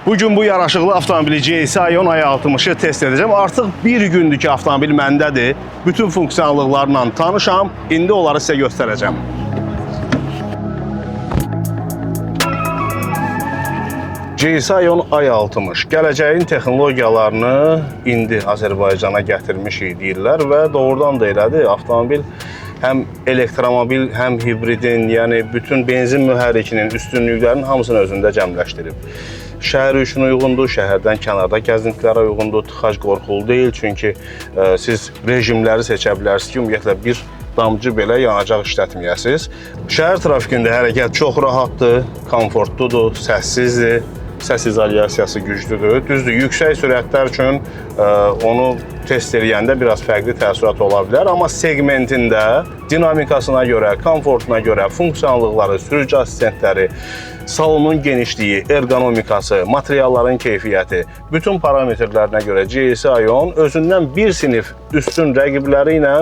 Bugün bu yaraşıqlı avtomobili GS Ion i60'ı test edəcəm. Artıq bir gündür ki, avtomobil məndədir. Bütün funksiyonallıqlarla tanışam. İndi onları sizə göstərəcəm. GS Ion i60 gələcəyin texnologiyalarını indi Azərbaycana gətirmişik deyirlər və doğrudan da elədir. Avtomobil həm elektromobil, həm hibridin, yəni bütün benzin mühərrikinin üstünlüklərinin hamısını özündə cəmləşdirib. Şəhər üçün uyğundur, şəhərdən kənarda gəzintilərə uyğundur, tıxac qorxulu deyil. Çünki siz rejimləri seçə bilərsiniz ki, ümumiyyətlə bir damcı belə yanacaq işlətməyəsiniz. Şəhər trafikində hərəkət çox rahatdır, komfortludur, səssizdir. Səs izolyasiyası güclüdür. Düzdür, yüksək sürətlər üçün onu test eləyəndə biraz fərqli təəssürat ola bilər. Amma segmentində dinamikasına görə, komfortuna görə, funksiyonallıqları, sürücü assistentləri, salonun genişliyi, ergonomikası, materialların keyfiyyəti, bütün parametrlərinə görə GS Ion özündən bir sinif üstün rəqibləri ilə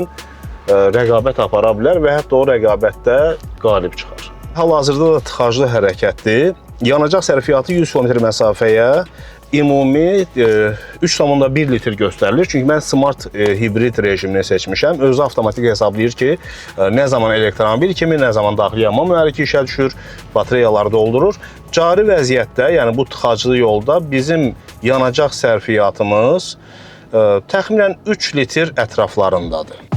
rəqabət apara bilər və hətta o rəqabətdə qalib çıxar. Hal-hazırda da tıxaclı hərəkətdir. Yanacaq sərfiyyatı 100 km məsafəyə ümumi 3,1 litr göstərilir. Çünki mən smart hibrid rejimini seçmişəm. Özü avtomatik hesablayır ki, nə zaman elektromobil kimi, nə zaman daxili yanma mühərriki işə düşür, batareyaları doldurur. Cari vəziyyətdə, yəni bu tıxaclı yolda bizim yanacaq sərfiyyatımız təxminən 3 litr ətraflarındadır.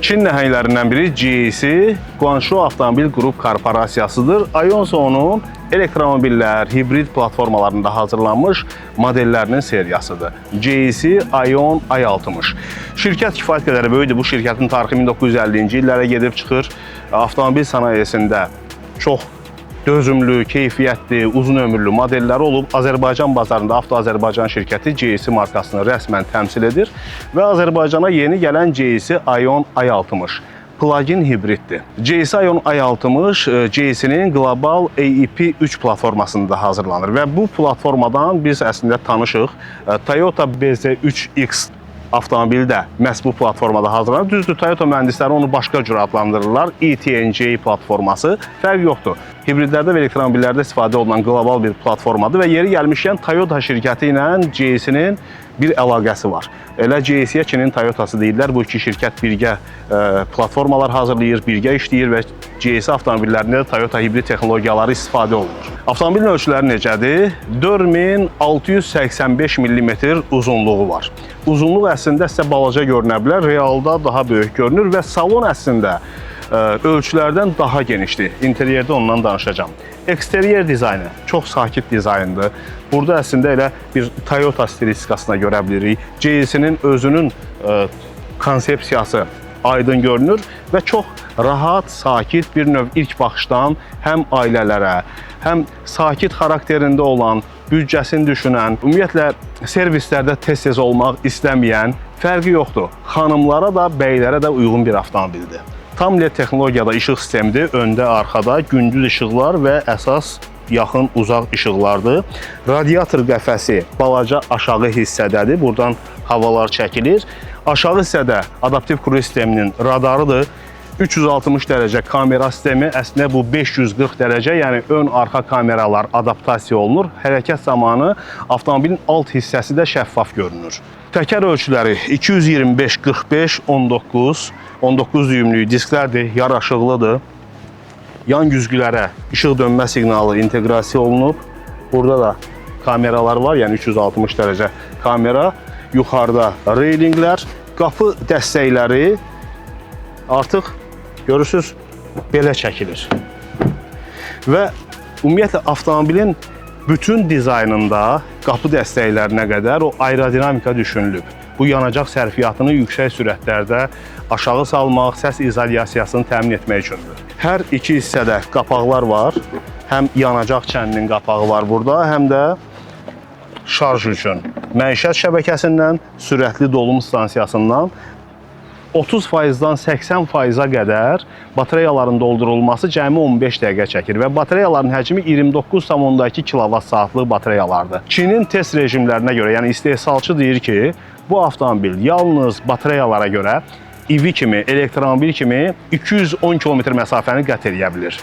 Çin nəhənglərindən biri GAC Guangzhou Avtomobil Qrup Korporasiyasıdır. Ionsa onun elektromobillər, hibrid platformalarında hazırlanmış modellərinin seriyasıdır. GAC Ion i60. Şirkət kifayət qədər böyükdür. Bu şirkətin tarixi 1950-ci illərə gedib çıxır. Avtomobil sənayesində çox dözümlü, keyfiyyətli, uzun ömürlü modelləri olub. Azərbaycan bazarında Avto Azərbaycan şirkəti GAC markasını rəsmən təmsil edir və Azərbaycana yeni gələn GAC Ion i60 plug-in hibriddir. GAC Ion i60 GAC-nin qlobal AEP3 platformasında hazırlanır və bu platformadan biz əslində tanışıq. Toyota BZ3X avtomobili də məhz bu platformada hazırlanır. Düzdür, Toyota mühəndisləri onu başqa cür adlandırırlar. ETNG platforması. Fərq yoxdur. Hibridlərdə və elektromobillərdə istifadə olunan qlobal bir platformadır və yeri gəlmişkən Toyota şirkəti ilə GAC-nin bir əlaqəsi var. Elə GAC-yə Çinin Toyotası deyirlər. Bu iki şirkət birgə platformalar hazırlayır, birgə işləyir və GAC avtomobillərində də Toyota hibrid texnologiyaları istifadə olunur. Avtomobilin ölçüləri necədir? 4685 mm uzunluğu var. Uzunluq əslində sizə balaca görünə bilər, realda daha böyük görünür və salon əslində ölçülərdən daha genişdir. İnteryerdə ondan danışacağım. Eksteryer dizaynı çox sakit dizayndır. Burada əslində elə bir Toyota stilistikasına görə bilirik. GAC-nin özünün konsepsiyası aydın görünür və çox rahat, sakit bir növ ilk baxışdan həm ailələrə, həm sakit xarakterində olan, büdcəsini düşünən, ümumiyyətlə servislərdə tez-tez olmaq istəməyən, fərqi yoxdur. Xanımlara da, bəylərə də uyğun bir avtomobildir. Tam LED texnologiyada işıq sistemidir, öndə, arxada, gündüz işıqlar və əsas yaxın, uzaq işıqlardır. Radiator qəfəsi balaca aşağı hissədədir, buradan havalar çəkilir. Aşağı hissədə adaptiv kruiz sisteminin radarıdır. 360 dərəcə kamera sistemi, əslində bu 540 dərəcə, yəni ön-arxa kameralar adaptasiya olunur. Hərəkət zamanı avtomobilin alt hissəsi də şəffaf görünür. Təkər ölçüləri 225, 45, 19 düyümlük disklərdir, yaraşıqlıdır. Yan güzgülərə işıq dönmə siqnalı inteqrasiya olunub. Burada da kameralar var, yəni 360 dərəcə kamera. Yuxarıda reylinglər, qapı dəstəkləri artıq görürsünüz, belə çəkilir. Və ümumiyyətlə avtomobilin bütün dizaynında qapı dəstəklərinə qədər o aerodinamika düşünülüb. Bu yanacaq sərfiyyatını yüksək sürətlərdə aşağı salmaq, səs izolyasiyasını təmin etmək üçündür. Hər iki hissədə qapaqlar var. Həm yanacaq çəninin qapağı var burada, həm də şarj üçün. Məişət şəbəkəsindən, sürətli dolum stansiyasından 30%-dan 80%-a qədər batareyaların doldurulması cəmi 15 dəqiqə çəkir və batareyaların həcmi 29,2 kWh-lıq batareyalardır. Çinin test rejimlərinə görə, yəni istehsalçı deyir ki, bu avtomobil yalnız batareyalara görə EV kimi, elektromobil kimi 210 km məsafəni qət edə bilir.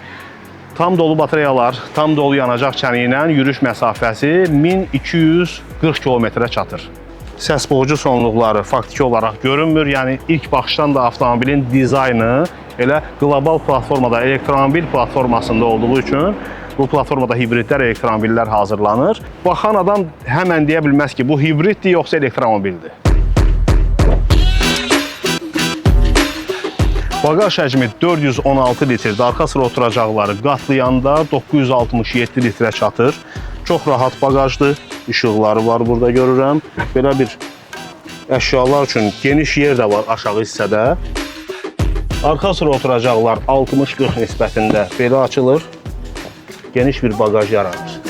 Tam dolu batareyalar, tam dolu yanacaq çəni ilə yürüyüş məsafəsi 1240 kilometrə çatır. Səs boğucu sonluqları faktiki olaraq görünmür. Yəni ilk baxışdan da avtomobilin dizaynı elə qlobal platformada, elektromobil platformasında olduğu üçün bu platformada hibridlər, elektromobillər hazırlanır. Baxan adam həmən deyə bilməz ki, bu hibriddir yoxsa elektromobildir. Bagaj həcmi 416 litrdir. Arxa sıra oturacaqları qatlayanda 967 litrə çatır. Çox rahat bagajdır. İşıqları var burada görürəm. Belə bir əşyalar üçün geniş yer də var aşağı hissədə. Arxa sıra oturacaqlar 60-40 nisbətində belə açılır. Geniş bir bagaj yaranır.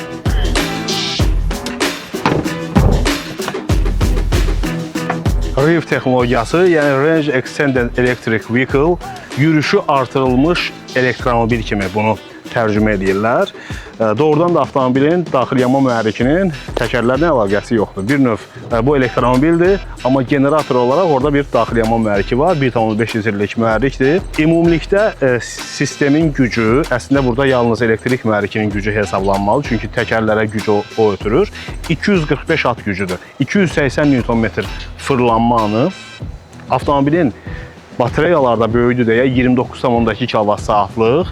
REV texnologiyası, yəni Range Extended Electric Vehicle, yürüyüşü artırılmış elektromobil kimi bunu tərcümə edirlər. Doğrudan da avtomobilin daxil yanma mühərrikinin təkərlərlə əlaqəsi yoxdur. Bir növ bu elektromobildir, amma generator olaraq orada bir daxil yanma mühərriki var. 1,5 litrlik mühərrikdir. Ümumilikdə sistemin gücü, əslində burada yalnız elektrik mühərrikinin gücü hesablanmalı, çünki təkərlərə gücü o ötürür. 245 at gücüdür. 280 Nm fırlanma anı. Avtomobilin batareyalarda böyüdü deyə 29,2 kWh-lıq.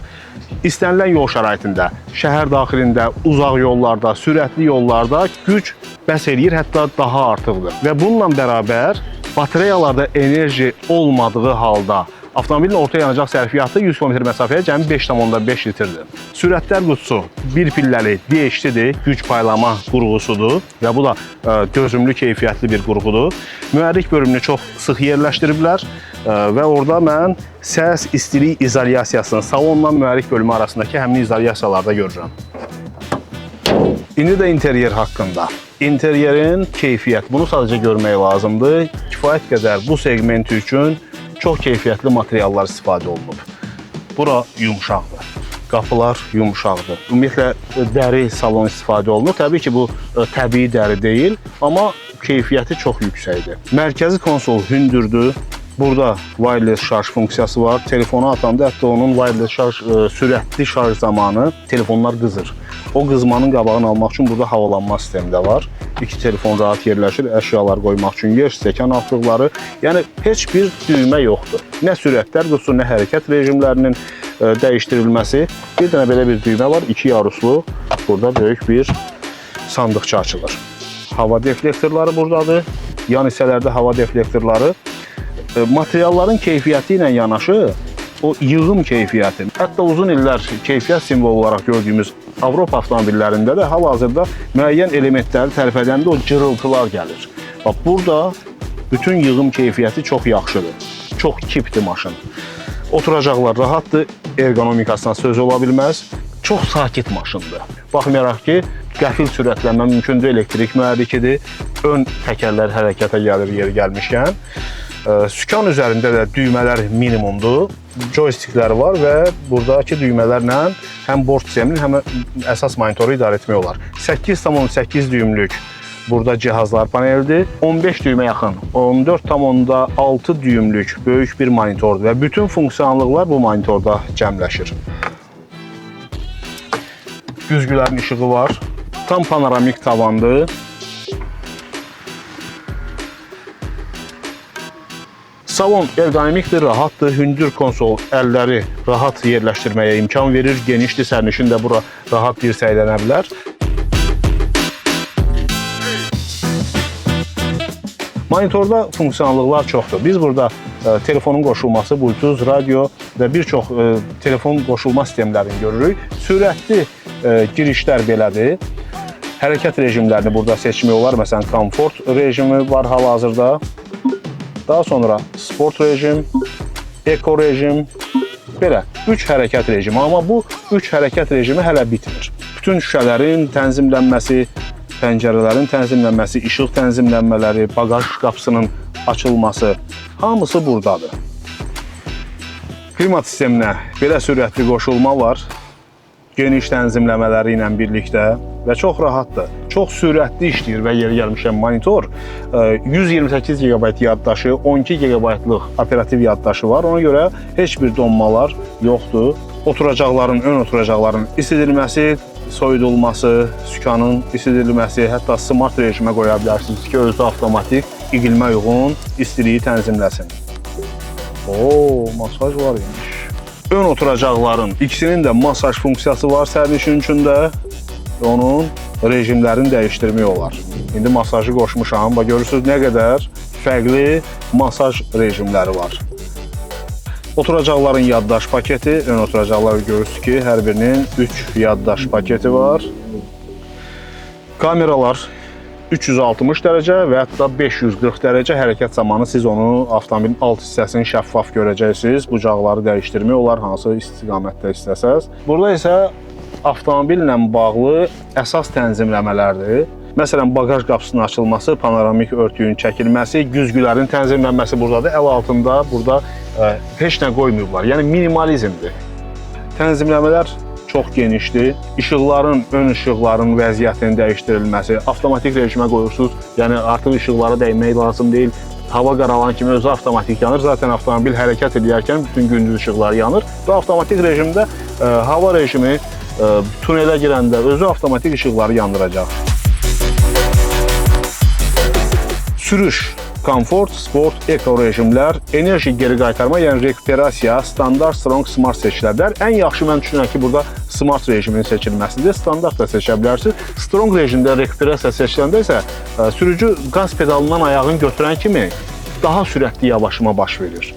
İstənilən yol şəraitində, şəhər daxilində, uzaq yollarda, sürətli yollarda güc bəs eləyir, hətta daha artıqdır. Və bununla bərabər batareyalarda enerji olmadığı halda avtomobilin orta yanacaq sərfiyyatı 100 km məsafəyə cəmi 5,5 litrdir. Sürətlər qutusu bir pilləli DHT-dir, güc paylama qurğusudur və bu da dözümlü, keyfiyyətli bir qurğudur. Mühərrik bölümünü çox sıx yerləşdiriblər və orada mən səs, istilik izolyasiyasını salonla mühərrik bölümü arasındakı həmin izolyasiyalarda görürəm. İndi də interyer haqqında. İnteryerin keyfiyyət, bunu sadəcə görmək lazımdır. Kifayət qədər bu segmenti üçün çox keyfiyyətli materiallar istifadə olunub. Bura yumşaqdır. Qapılar yumşaqdır. Ümumiyyətlə, dəri salon istifadə olunur. Təbii ki, bu təbii dəri deyil, amma keyfiyyəti çox yüksəkdir. Mərkəzi konsol hündürdür. Burada wireless şarj funksiyası var. Telefonu atanda hətta onun wireless şarj, sürətli şarj zamanı telefonlar qızır. O qızmanın qabağını almaq üçün burada havalanma sistemi də var. İki telefon rahat yerləşir, əşyalar qoymaq üçün yer, stəkan altlıqları. Yəni, heç bir düymə yoxdur. Nə sürətlər qutusu, nə hərəkət rejimlərinin dəyişdirilməsi. Bir dənə belə bir düymə var, 2 yaruslu. Burada böyük bir sandıqça açılır. Hava deflektorları buradadır. Yan hissələrdə hava deflektorları. Materialların keyfiyyəti ilə yanaşı, o yığım keyfiyyəti. Hətta uzun illər keyfiyyət simvolu olaraq gördüyümüz Avropa avtomobillərində də hal-hazırda müəyyən elementləri tərif edəndə o cırıltılar gəlir. Bax, burada bütün yığım keyfiyyəti çox yaxşıdır. Çox kipdir maşın. Oturacaqlar rahatdır, ergonomikasına söz ola bilməz. Çox sakit maşındır. Baxmayaraq ki, qəfil sürətlənmə mümkündür, elektrik mühərrikidir. Ön təkərlər hərəkətə gəlir yeri gəlmişkən. Sükan üzərində də düymələr minimumdur. Joystickləri var və buradakı düymələrlə həm bord sisteminin, həm əsas monitoru idarə etmək olar. 8,8 düymlük burada cihazlar panelidir. 15 düymə yaxın, 14,6 düymlük böyük bir monitordur və bütün funksiyonallıqlar bu monitorda cəmləşir. Güzgülərin işığı var. Tam panoramik tavandır. Salon ergonomikdir, rahatdır, hündür konsol əlləri rahat yerləşdirməyə imkan verir, genişdir, sərnişin də bura rahat dirsəklənə bilər. Monitorda funksiyonallıqlar çoxdur. Biz burada telefonun qoşulması, Bluetooth, radio və bir çox telefon qoşulma sistemlərini görürük. Sürətli girişlər belədir. Hərəkət rejimlərini burada seçmək olar. Məsələn, komfort rejimi var hal-hazırda. Daha sonra sport rejim, eko rejim, belə 3 hərəkət rejimi. Amma bu 3 hərəkət rejimi hələ bitmir. Bütün şüşələrin tənzimlənməsi, pəncərələrin tənzimlənməsi, işıq tənzimlənmələri, bagaj qapısının açılması, hamısı buradadır. Klimat sisteminə belə sürətli qoşulma var. Geniş tənzimləmələri ilə birlikdə və çox rahatdır. Çox sürətli işləyir və yeri gəlmişən monitor 128 GB yaddaşı, 12 GB-lıq operativ yaddaşı var. Ona görə heç bir donmalar yoxdur. Oturacaqların, ön oturacaqların isidilməsi, soyudulması, sükanın isidilməsi, hətta smart rejimə qoya bilərsiniz ki, özü avtomatik iqlimə uyğun istiliyi tənzimləsin. Masaj var imiş. Ön oturacaqların ikisinin də masaj funksiyası var sərnişin üçün də. Onun rejimlərini dəyişdirmək olar. İndi masajı qoşmuşam. Görürsünüz nə qədər fərqli masaj rejimləri var. Oturacaqların yaddaş paketi, ön oturacaqlar görürsünüz ki, hər birinin 3 yaddaş paketi var. Kameralar 360 dərəcə və hətta 540 dərəcə hərəkət zamanı siz onu avtomobilin alt hissəsini şəffaf görəcəksiniz. Bucaqları dəyişdirmək olar, hansı istiqamətdə istəsəz. Burada isə avtomobillə bağlı əsas tənzimləmələrdir. Məsələn, bagaj qapısının açılması, panoramik örtüyün çəkilməsi, güzgülərin tənzimlənməsi buradadır. Əl altında burada heç nə qoymayıblar. Yəni minimalizmdir. Tənzimləmələr çox genişdir. İşıqların, ön işıqların vəziyyətinin dəyişdirilməsi, avtomatik rejimə qoyursunuz. Yəni artıq işıqlara dəymək lazım deyil. Hava qaralan kimi özü avtomatik yanır. Zaten avtomobil hərəkət edərkən bütün gündüz işıqları yanır və avtomatik rejimdə hava rejimi tunelə girəndə özü avtomatik işıqları yandıracaq. Sürüş, komfort, sport, eko rejimlər, enerji geri qaytarma, yəni rekuperasiya, standart, strong, smart seçilə bilər. Ən yaxşı mən düşünürəm ki, burada smart rejimin seçilməsidir. Standart da seçə bilərsiniz. Strong rejimdə rekuperasiya seçiləndə isə sürücü qaz pedalından ayağını götürən kimi daha sürətli yavaşıma baş verir.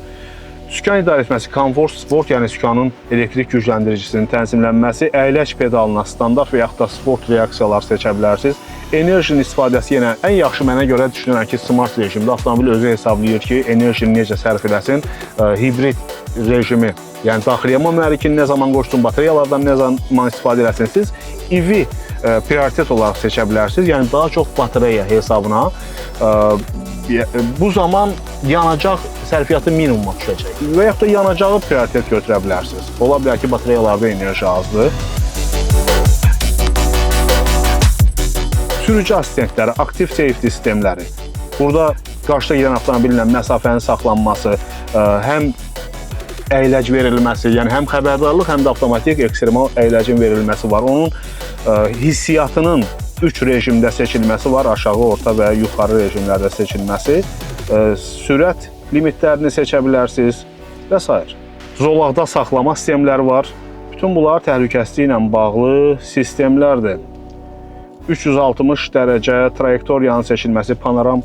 Sükan idarəetməsi, komfort, sport, yəni sükanın elektrik gücləndiricisinin tənzimlənməsi, əyləc pedalına standart və yaxud da sport reaksiyalar seçə bilərsiniz. Enerjinin istifadəsi yenə ən yaxşı mənə görə düşünürəm ki, smart rejimdə avtomobil özü hesablayır ki, enerjini necə sərf edəsin. Hibrid rejimi, yəni daxiliyyə mühərrikini nə zaman qoşsun, batareyalardan nə zaman istifadə edəsiniz. Siz EV prioritet olaraq seçə bilərsiniz, yəni daha çox batareya hesabına. Bu zaman yanacaq sərfiyyatı minimuma düşəcək və yaxud da yanacağı prioritet götürə bilərsiniz. Ola bilər ki, batareyalarda enerji azdır. Sürücü asistentləri, aktiv safety sistemləri. Burada qarşıda gedən avtomobillə məsafənin saxlanması, həm əyləc verilməsi, yəni həm xəbərdarlıq, həm də avtomatik ekstremal əyləcin verilməsi var. Onun hissiyatının 3 rejimdə seçilməsi var, aşağı, orta və yuxarı rejimlərdə seçilməsi. Sürət limitlərini seçə bilərsiniz və s. Zolaqda saxlama sistemləri var. Bütün bunlar təhlükəsizliyi ilə bağlı sistemlərdir. 360 dərəcə trayektoriyanın seçilməsi, panoram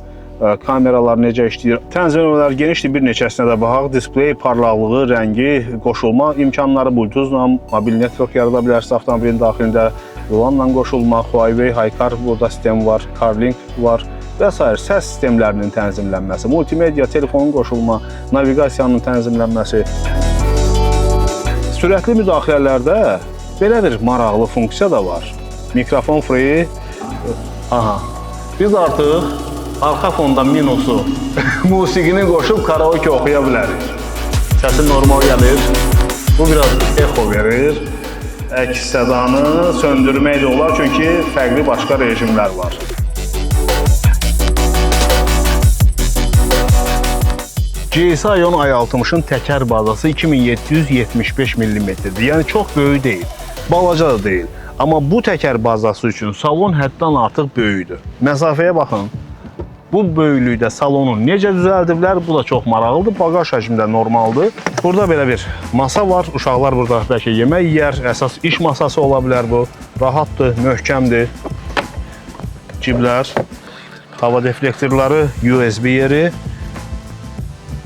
kameralar necə işləyir. Tənzimləmələr genişdir, bir neçəsinə də baxaq. Displey parlaqlığı, rəngi, qoşulma imkanları, Bluetooth-la mobil network yarada bilərsiniz avtomobilin daxilində. LAN-la qoşulma, Huawei, HiCar burada sistem var, CarLink var və s. Səs sistemlərinin tənzimlənməsi, multimedia, telefonun qoşulma, naviqasiyanın tənzimlənməsi. Sürətli müdaxilələrdə belə bir maraqlı funksiya da var. Mikrofon free. Biz artıq arxa fonda minusu musiqini qoşub karaoke oxuya bilərik. Səsi normal gəlir. Bu biraz echo verir. Əks sədanı söndürmək də olar, çünki fərqli başqa rejimlər var. GSI Ion i60-ın təkər bazası 2775 mm-dir. Yəni çox böyük deyil, balaca da deyil. Amma bu təkər bazası üçün salon həddən artıq böyükdür. Məsafəyə baxın. Bu böyüklükdə salonu necə düzəldiblər? Bu da çox maraqlıdır. Bagaj həcmində normaldır. Burada belə bir masa var. Uşaqlar burada bəlkə yemək yeyər. Əsas iş masası ola bilər bu. Rahatdır, möhkəmdir. Ciblər, hava deflektorları, USB yeri.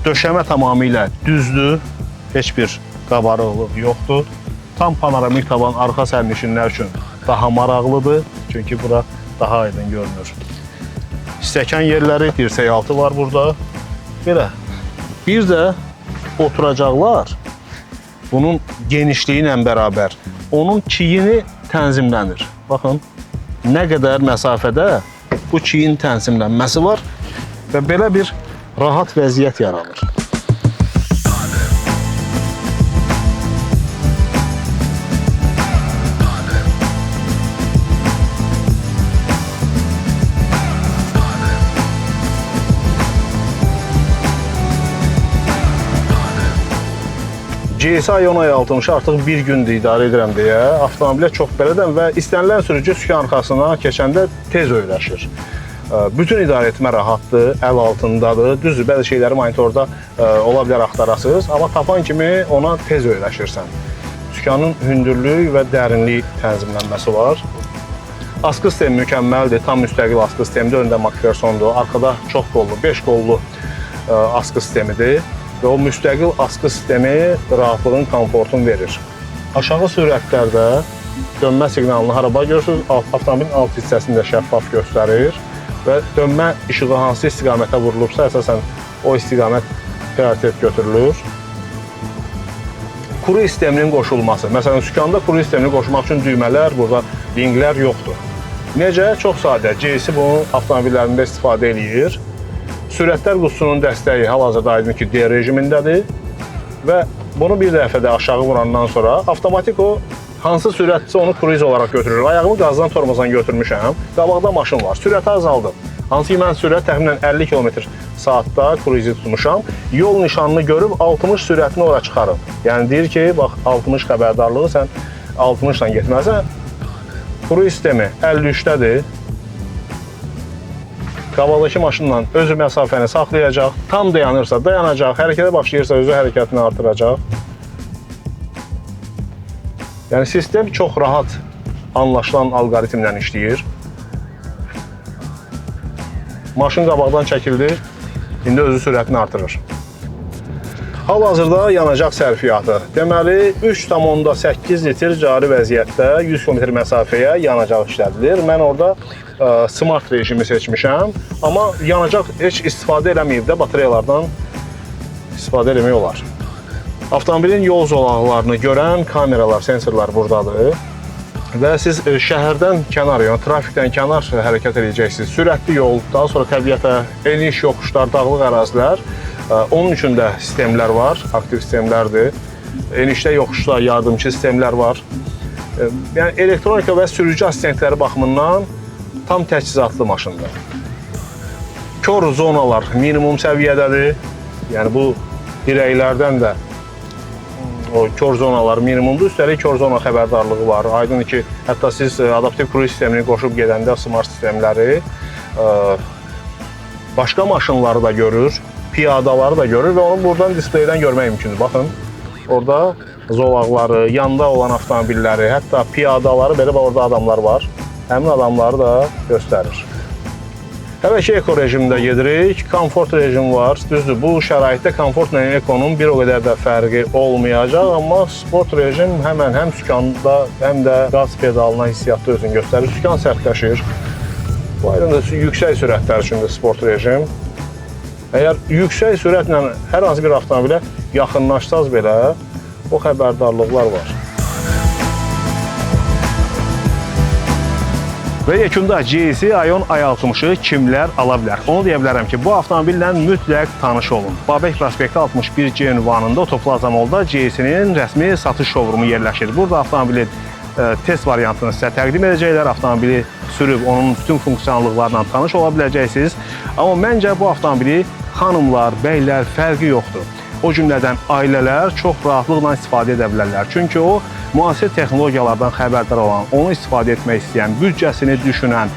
Döşəmə tamamilə düzdür. Heç bir qabarıqlıq yoxdur. Tam panoramik tavan arxa sərnişinlər üçün daha maraqlıdır. Çünki bura daha aydın görünür. Stəkan yerləri, dirsək altı var burada. Belə. Bir də oturacaqlar bunun genişliyi ilə bərabər onun çiyini tənzimlənir. Baxın, nə qədər məsafədə bu çiyin tənzimlənməsi var və belə bir rahat vəziyyət yaranır. GS Ion i60 artıq bir gündür idarə edirəm deyə avtomobilə çox bələdəm və istənilən sürücü sükan arxasına keçəndə tez öyrəşir. Bütün idarə etmə rahatdır, əl altındadır. Düzdür, bəzi şeyləri monitorda ola bilər axtarasınız, amma tapan kimi ona tez öyrəşirsən. Sükanın hündürlük və dərinlik tənzimlənməsi var. Askı sistemi mükəmməldir, tam müstəqil askı sistemidir, öndə McPhersondur, arkada çox qollu, 5 qollu askı sistemidir. Və o müstəqil askı sistemi rahatlığın, komfortunu verir. Aşağı sürətlərdə dönmə siqnalını haraba görürsünüz, avtomobilin alt hissəsini də şəffaf göstərir və dönmə işığı hansı istiqamətə vurulubsa, əsasən o istiqamət prioritet götürülür. Kuru sisteminin qoşulması. Məsələn, sükanda kuru sistemini qoşmaq üçün düymələr, burada ringlər yoxdur. Necə? Çox sadə. GS bunu avtomobillərində istifadə edir. Sürətlər qutusunun dəstəyi hal-hazırda aydın ki, D rejimindədir və bunu bir dəfə də aşağı vurandan sonra avtomatik o hansı sürətsə onu kruiz olaraq götürür. Ayağımı qazdan tormozdan götürmüşəm, qabaqda maşın var, sürəti azaldım. Hansı ki, mən sürət təxminən 50 km/saatda kruizi tutmuşam, yol nişanını görüb 60 sürətini ora çıxarıb. Yəni deyir ki, bax 60 xəbərdarlığı sən 60 ilə getməlisən, kruiz sistemi 53-dədir. Qabaqdakı maşınla özü məsafəni saxlayacaq, tam dayanırsa dayanacaq, hərəkətə başlayırsa özü hərəkətini artıracaq. Yəni sistem çox rahat anlaşılan alqoritmlə işləyir. Maşın qabaqdan çəkildi, indi özü sürətini artırır. Hal-hazırda yanacaq sərfiyyatı. Deməli, 3,8 litr cari vəziyyətdə 100 km məsafəyə yanacaq işlədilir. Mən orada smart rejimi seçmişəm, amma yanacaq heç istifadə eləməyib də batareyalardan istifadə eləmək olar. Avtomobilin yol zolaqlarını görən kameralar, sensorlar buradadır və siz şəhərdən kənar, yəni trafikdən kənar hərəkət edəcəksiniz. Sürətli yol, daha sonra təbiətə, eniş, yoxuşlar, dağlıq ərazilər. Onun üçün də sistemlər var, aktiv sistemlərdir. Enişdə, yoxuşda yardımcı sistemlər var. Yəni elektronika və sürücü assistentləri baxımından tam təchizatlı maşındır. Kör zonalar minimum səviyyədədir. Yəni bu dirəklərdən də o kör zonalar minimumdur. Üstəlik kör zona xəbərdarlığı var. Aydındır ki, hətta siz adaptiv kruiz sistemini qoşub gedəndə smart sistemləri başqa maşınları da görür, piyadaları da görür və onu buradan displeydən görmək mümkündür. Baxın, orada zolaqları, yanda olan avtomobilləri, hətta piyadaları, belə orada adamlar var. Həmin adamları da göstərir. Hələ ki, eko rejimdə gedirik. Komfort rejim var. Düzdür, bu şəraitdə komfortla ekonun bir o qədər də fərqi olmayacaq, amma sport rejim həmən həm sükanda, həm də qaz pedalına hissiyatda özünü göstərir. Sükan sərtləşir. Bu aydındır, yüksək sürətlər üçün də sport rejim. Əgər yüksək sürətlə hər hansı bir avtomobilə yaxınlaşsaz belə, o xəbərdarlıqlar var. Və yekunda GS Ion i60-ı kimlər ala bilər? Onu deyə bilərəm ki, bu avtomobillə mütləq tanış olun. Babək prospekti 61C ünvanında Otoplaza Mallda GS-nin rəsmi satış şovrumu yerləşir. Burada avtomobilin test variantını sizə təqdim edəcəklər. Avtomobili sürüb onun bütün funksiyonallıqlarla tanış ola biləcəksiniz. Amma məncə bu avtomobili xanımlar, bəylər fərqi yoxdur. O cümlədən ailələr çox rahatlıqla istifadə edə bilərlər. Çünki o, müasir texnologiyalardan xəbərdar olan, onu istifadə etmək istəyən, büdcəsini düşünən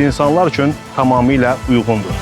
insanlar üçün tamamilə uyğundur.